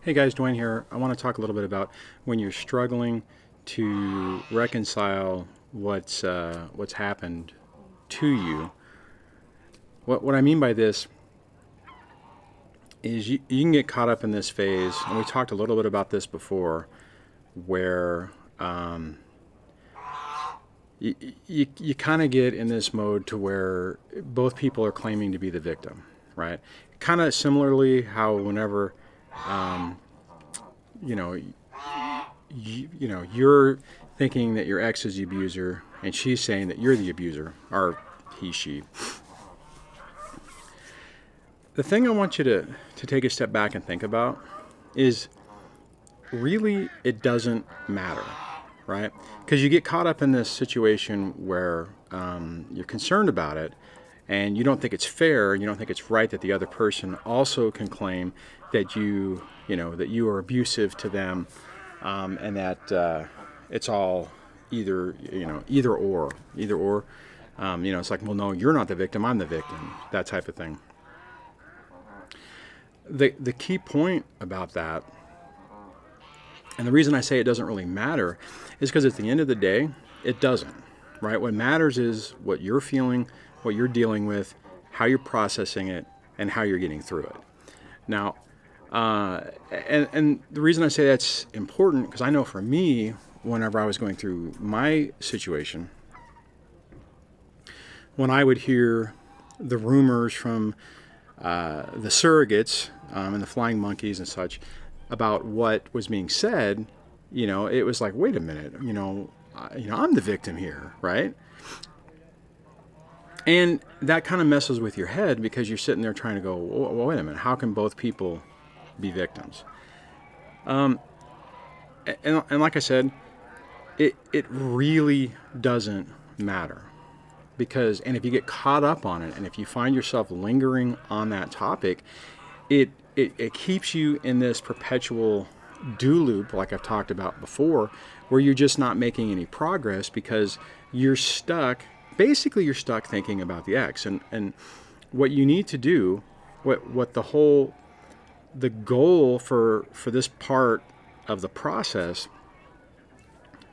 Hey guys, Dwayne here. I want to talk a little bit about when you're struggling to reconcile what's happened to you. What I mean by this is you can get caught up in this phase, and we talked a little bit about this before, where you kind of get in this mode to where both people are claiming to be the victim, right? Kind of similarly how whenever you know you're thinking that your ex is the abuser and she's saying that you're the abuser, or he, she. The thing I want you to take a step back and think about is really it doesn't matter, right? Because you get caught up in this situation where you're concerned about it and you don't think it's fair and you don't think it's right that the other person also can claim that that you are abusive to them, and that it's all either or. It's like, well, no, you're not the victim, I'm the victim, that type of thing. The key point about that, and the reason I say it doesn't really matter, is because at the end of the day, it doesn't, right? What matters is what you're feeling, what you're dealing with, how you're processing it, and how you're getting through it. Now, and the reason I say that's important, because I know for me, whenever I was going through my situation, when I would hear the rumors from the surrogates and the flying monkeys and such about what was being said, it was like, wait a minute, I'm the victim here, right? And that kind of messes with your head because you're sitting there trying to go, well, wait a minute, how can both people be victims? And like I said, it really doesn't matter. And if you get caught up on it, and if you find yourself lingering on that topic, it keeps you in this perpetual do loop, like I've talked about before, where you're just not making any progress because you're stuck. Basically, you're stuck thinking about the ex. And what you need to do, what the goal for this part of the process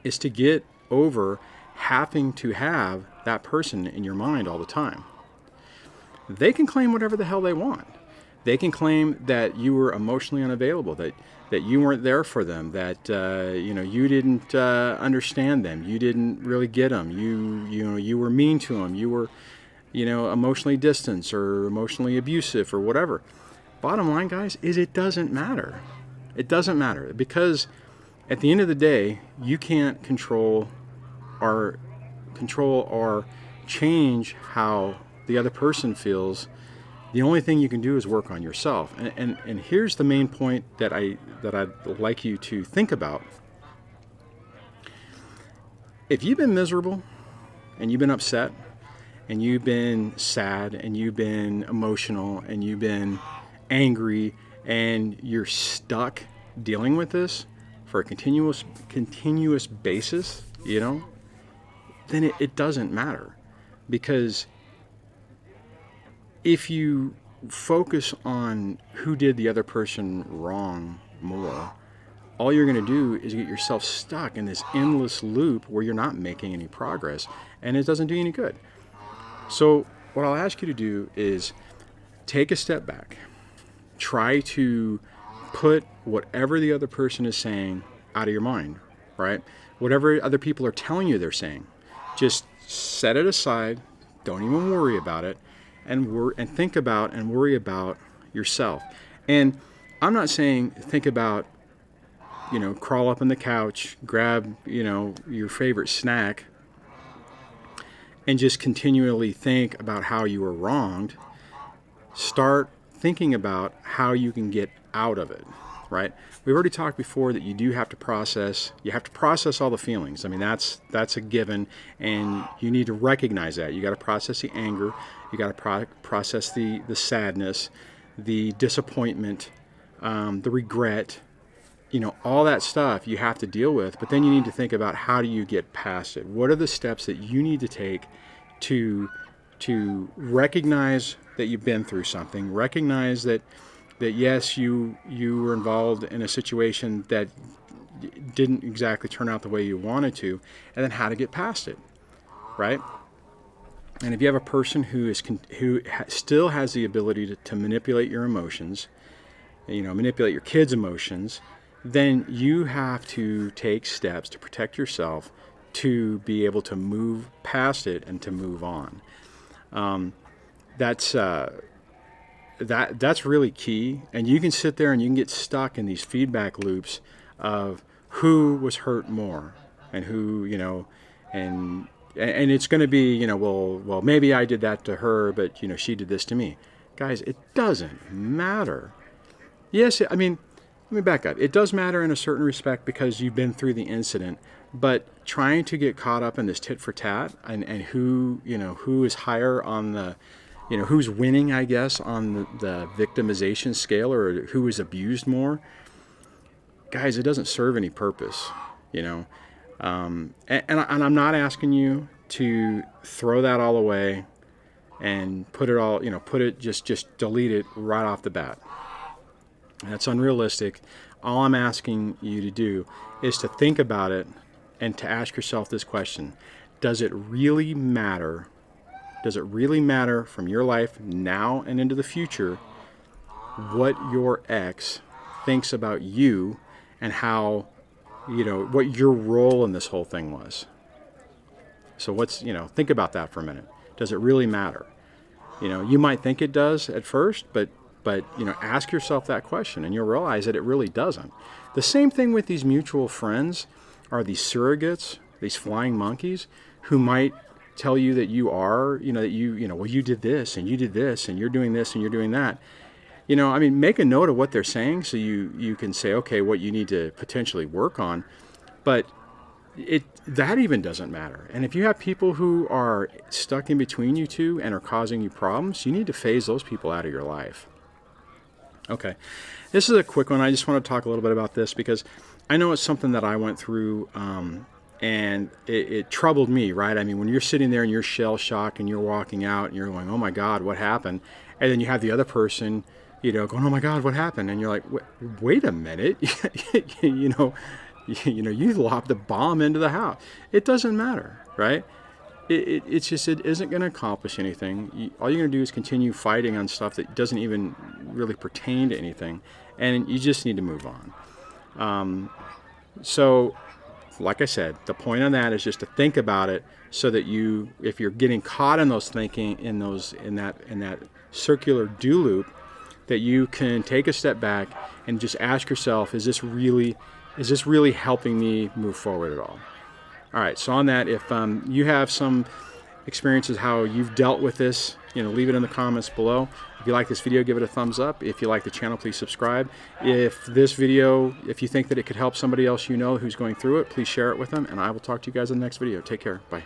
is to get over having to have that person in your mind all the time. They can claim whatever the hell they want. They can claim that you were emotionally unavailable, that you weren't there for them, that you didn't understand them, you didn't really get them, you were mean to them, you were emotionally distant or emotionally abusive or whatever. Bottom line, guys, is it doesn't matter. It doesn't matter because at the end of the day, you can't control or change how the other person feels. The only thing you can do is work on yourself. And here's the main point that I'd like you to think about. If you've been miserable and you've been upset and you've been sad and you've been emotional and you've been angry and you're stuck dealing with this for a continuous basis, then it doesn't matter. Because if you focus on who did the other person wrong more, all you're going to do is get yourself stuck in this endless loop where you're not making any progress, and it doesn't do you any good. So what I'll ask you to do is take a step back. Try to put whatever the other person is saying out of your mind, right? Whatever other people are telling you they're saying, just set it aside. Don't even worry about it, and think about and worry about yourself. And I'm not saying think about, crawl up on the couch, grab, your favorite snack, and just continually think about how you were wronged. Start thinking about how you can get out of it, right? We've already talked before that you do have to process. You have to process all the feelings. I mean, that's a given, and you need to recognize that. You got to process the anger. You got to process the sadness, the disappointment, the regret. All that stuff you have to deal with. But then you need to think about how do you get past it. What are the steps that you need to take to recognize that you've been through something, recognize that that yes, you were involved in a situation that didn't exactly turn out the way you wanted to, and then how to get past it, right? And if you have a person who still has the ability to manipulate your emotions, manipulate your kids' emotions, then you have to take steps to protect yourself to be able to move past it and to move on. That's really key. And you can sit there and you can get stuck in these feedback loops of who was hurt more and who, and it's going to be, well, maybe I did that to her, but, she did this to me. Guys, it doesn't matter. Yes, I mean, let me back up. It does matter in a certain respect because you've been through the incident, but trying to get caught up in this tit for tat and who is higher on the, who's winning, I guess, on the victimization scale, or who is abused more, guys, it doesn't serve any purpose, and I'm not asking you to throw that all away and put it just delete it right off the bat. That's unrealistic. All I'm asking you to do is to think about it and to ask yourself this question: does it really matter? Does it really matter from your life now and into the future what your ex thinks about you and how, what your role in this whole thing was? So think about that for a minute. Does it really matter? You might think it does at first, but ask yourself that question and you'll realize that it really doesn't. The same thing with these mutual friends are these surrogates, these flying monkeys who might tell you that you are, well, you did this and you did this and you're doing this and you're doing that. Make a note of what they're saying so you can say, okay, what you need to potentially work on. But that even doesn't matter. And if you have people who are stuck in between you two and are causing you problems, you need to phase those people out of your life. Okay, this is a quick one. I just want to talk a little bit about this because I know it's something that I went through, and it troubled me, right? I mean, when you're sitting there and you're shell shocked and you're walking out and you're going, oh my God, what happened? And then you have the other person, going, oh my God, what happened? And you're like, wait a minute, you lobbed the bomb into the house. It doesn't matter, right? It isn't going to accomplish anything. All you're going to do is continue fighting on stuff that doesn't even really pertain to anything, and you just need to move on. So, like I said, the point on that is just to think about it, so that if you're getting caught in those thinking, in that circular do loop, that you can take a step back and just ask yourself, is this really helping me move forward at all? All right, so on that, if you have some experiences how you've dealt with this, leave it in the comments below. If you like this video, give it a thumbs up. If you like the channel, please subscribe. If you think that it could help somebody else who's going through it, please share it with them, and I will talk to you guys in the next video. Take care. Bye.